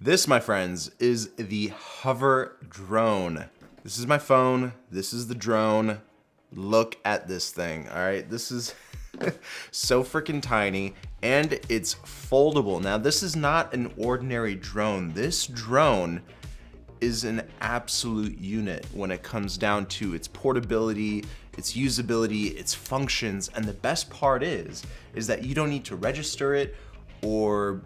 This, my friends, is the hover drone. This is my phone. This is the drone. Look at this thing, all right? This is so freaking tiny, and it's foldable. Now, this is not an ordinary drone. This drone is an absolute unit when it comes down to its portability, its usability, its functions, and the best part is that you don't need to register it or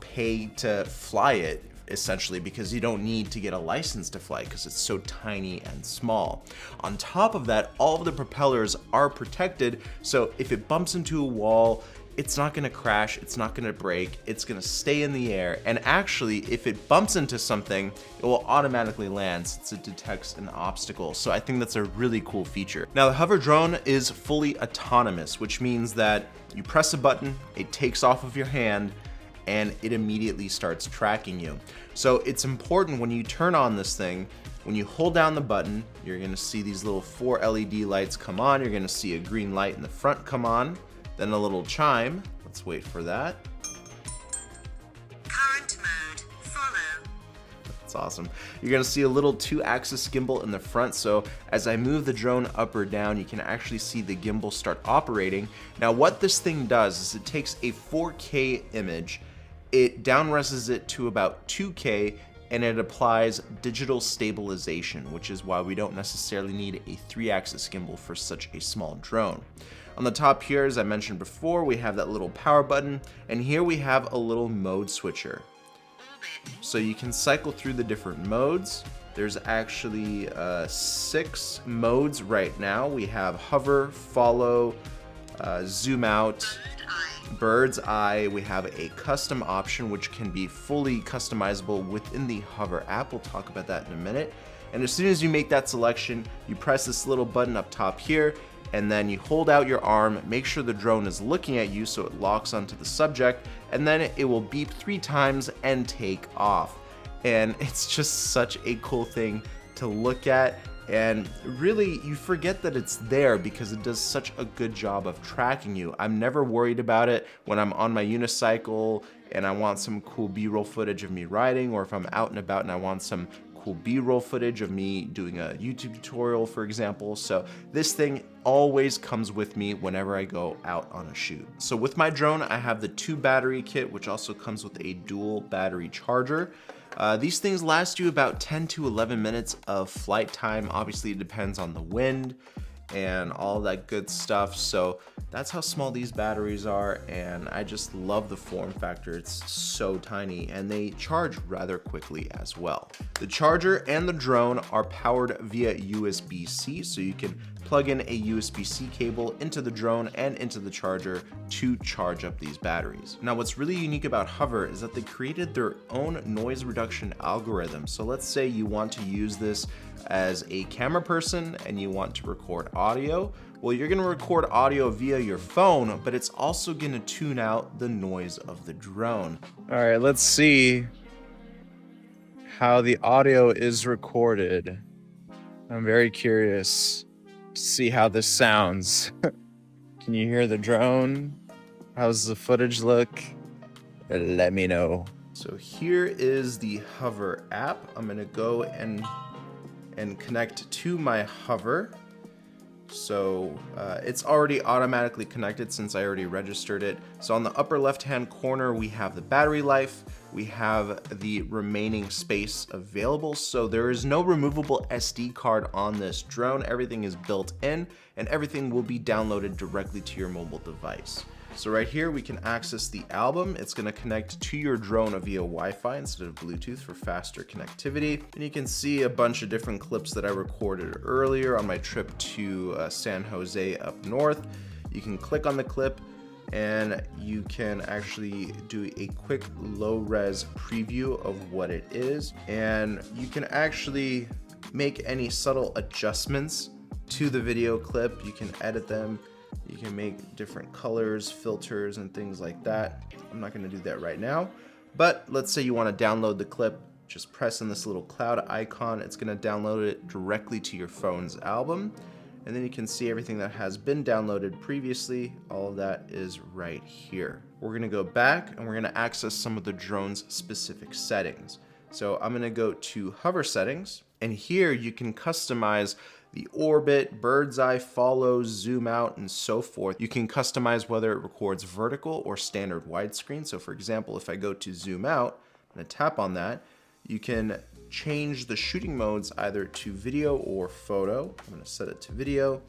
pay to fly it, essentially, because you don't need to get a license to fly because it's so tiny and small. On top of that, all of the propellers are protected, so if it bumps into a wall, it's not gonna crash, it's not gonna break, it's gonna stay in the air, and actually, if it bumps into something, it will automatically land since it detects an obstacle. So I think that's a really cool feature. Now, the hover drone is fully autonomous, which means that you press a button, it takes off of your hand, and it immediately starts tracking you. So it's important when you turn on this thing, when you hold down the button, you're gonna see these little 4 LED lights come on, you're gonna see a green light in the front come on, then a little chime. Let's wait for that. Current mode, follow. That's awesome. You're gonna see a little 2-axis gimbal in the front, so as I move the drone up or down, you can actually see the gimbal start operating. Now, what this thing does is it takes a 4K image, it downreses it to about 2K, and it applies digital stabilization, which is why we don't necessarily need a 3-axis gimbal for such a small drone. On the top here, as I mentioned before, we have that little power button, and here we have a little mode switcher. So you can cycle through the different modes. There's actually 6 modes right now. We have hover, follow, zoom out, bird's eye. We have a custom option which can be fully customizable within the hover app. We'll talk about that in a minute. And as soon as you make that selection, you press this little button up top here, and then you hold out your arm, make sure the drone is looking at you so it locks onto the subject, and then it will beep 3 times and take off. And it's just such a cool thing to look at. And really, you forget that it's there because it does such a good job of tracking you. I'm never worried about it when I'm on my unicycle and I want some cool B-roll footage of me riding, or if I'm out and about and I want some cool B-roll footage of me doing a YouTube tutorial, for example. So this thing always comes with me whenever I go out on a shoot. So with my drone, I have the 2 battery kit, which also comes with a dual battery charger. These things last you about 10 to 11 minutes of flight time. Obviously, it depends on the wind and all that good stuff. So that's how small these batteries are, and I just love the form factor. It's so tiny, and they charge rather quickly as well. The charger and the drone are powered via USB-C, so you can plug in a USB-C cable into the drone and into the charger to charge up these batteries. Now, what's really unique about Hover is that they created their own noise reduction algorithm. So let's say you want to use this as a camera person and you want to record audio. Well, you're gonna record audio via your phone, but it's also gonna tune out the noise of the drone. All right, let's see how the audio is recorded. I'm very curious to see how this sounds. Can you hear the drone? How's the footage look? Let me know. So here is the Hover app. I'm gonna go and connect to my Hover. So it's already automatically connected since I already registered it. So on the upper left-hand corner, we have the battery life. We have the remaining space available. So there is no removable SD card on this drone. Everything is built in, and everything will be downloaded directly to your mobile device. So right here, we can access the album. It's gonna connect to your drone via Wi-Fi instead of Bluetooth for faster connectivity. And you can see a bunch of different clips that I recorded earlier on my trip to San Jose up north. You can click on the clip and you can actually do a quick low-res preview of what it is. And you can actually make any subtle adjustments to the video clip. You can edit them. You can make different colors, filters, and things like that. I'm not gonna do that right now, but let's say you wanna download the clip, just press in this little cloud icon. It's gonna download it directly to your phone's album, and then you can see everything that has been downloaded previously. All of that is right here. We're gonna go back and we're gonna access some of the drone's specific settings. So I'm gonna go to hover settings, and here you can customize the orbit, bird's eye follow, zoom out, and so forth. You can customize whether it records vertical or standard widescreen. So for example, if I go to zoom out, I'm gonna tap on that, you can change the shooting modes either to video or photo. I'm gonna set it to video.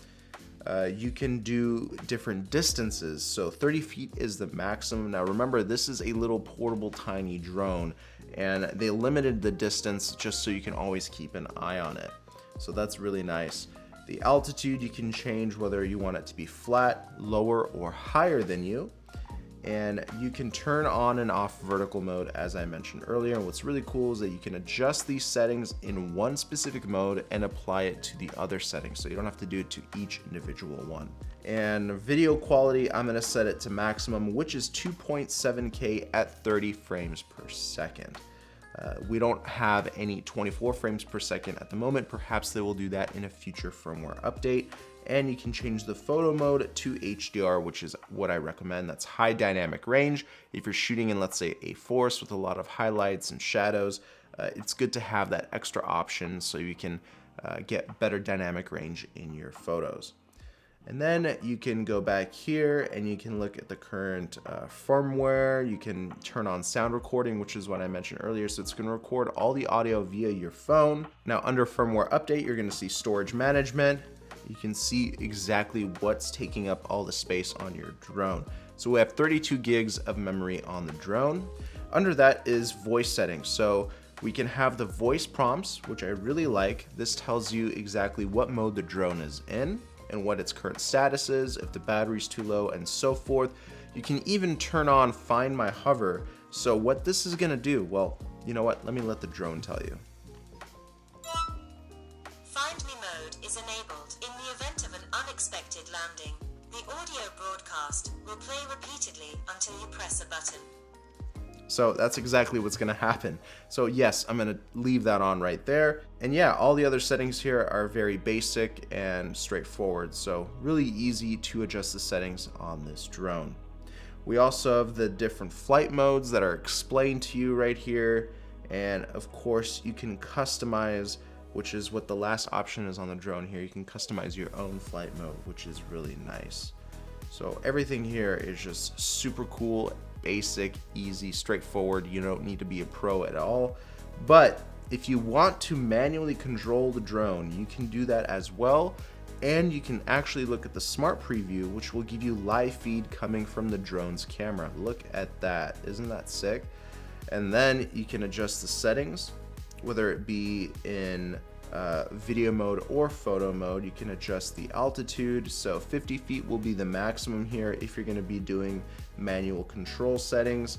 You can do different distances. So 30 feet is the maximum. Now remember, this is a little portable tiny drone, and they limited the distance just so you can always keep an eye on it. So that's really nice. The altitude you can change whether you want it to be flat, lower, or higher than you. And you can turn on and off vertical mode as I mentioned earlier. And what's really cool is that you can adjust these settings in one specific mode and apply it to the other settings. So you don't have to do it to each individual one. And video quality, I'm gonna set it to maximum, which is 2.7K at 30 frames per second. We don't have any 24 frames per second at the moment. Perhaps they will do that in a future firmware update. And you can change the photo mode to HDR, which is what I recommend. That's high dynamic range. If you're shooting in, let's say, a forest with a lot of highlights and shadows, it's good to have that extra option so you can get better dynamic range in your photos. And then you can go back here and you can look at the current firmware. You can turn on sound recording, which is what I mentioned earlier. So it's going to record all the audio via your phone. Now under firmware update, you're going to see storage management. You can see exactly what's taking up all the space on your drone. So we have 32 gigs of memory on the drone. Under that is voice settings. So we can have the voice prompts, which I really like. This tells you exactly what mode the drone is in and what its current status is, if the battery's too low, and so forth. You can even turn on Find My Hover. So what this is gonna do, well, you know what? Let the drone tell you. Find Me mode is enabled in the event of an unexpected landing. The audio broadcast will play repeatedly until you press a button. So that's exactly what's gonna happen. So yes, I'm gonna leave that on right there. And yeah, all the other settings here are very basic and straightforward. So really easy to adjust the settings on this drone. We also have the different flight modes that are explained to you right here. And of course you can customize, which is what the last option is on the drone here. You can customize your own flight mode, which is really nice. So everything here is just super cool, basic, easy, straightforward. You don't need to be a pro at all. But if you want to manually control the drone, you can do that as well. And you can actually look at the smart preview, which will give you live feed coming from the drone's camera. Look at that, isn't that sick? And then you can adjust the settings, whether it be in video mode or photo mode. You can adjust the altitude. So 50 feet will be the maximum here if you're going to be doing manual control settings.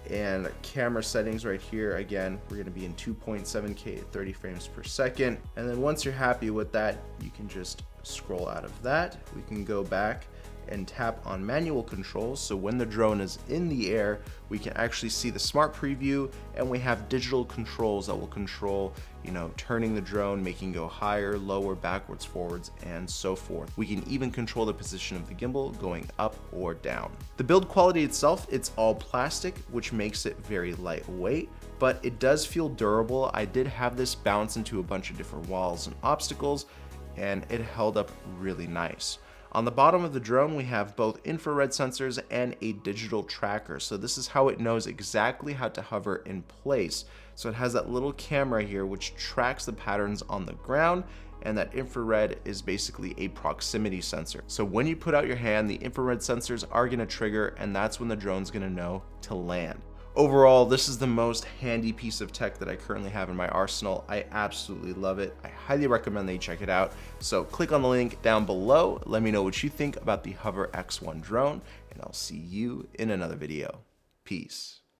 And camera settings right here, again, we're going to be in 2.7K at 30 frames per second. And then once you're happy with that, you can just scroll out of that. We can go back and tap on manual controls. So when the drone is in the air, we can actually see the smart preview, and we have digital controls that will control, turning the drone, making go higher, lower, backwards, forwards, and so forth. We can even control the position of the gimbal going up or down. The build quality itself, it's all plastic, which makes it very lightweight, but it does feel durable. I did have this bounce into a bunch of different walls and obstacles, and it held up really nice. On the bottom of the drone, we have both infrared sensors and a digital tracker. So this is how it knows exactly how to hover in place. So it has that little camera here which tracks the patterns on the ground, and that infrared is basically a proximity sensor. So when you put out your hand, the infrared sensors are gonna trigger, and that's when the drone's gonna know to land. Overall, this is the most handy piece of tech that I currently have in my arsenal. I absolutely love it. I highly recommend that you check it out. So click on the link down below. Let me know what you think about the Hover X1 drone, and I'll see you in another video. Peace.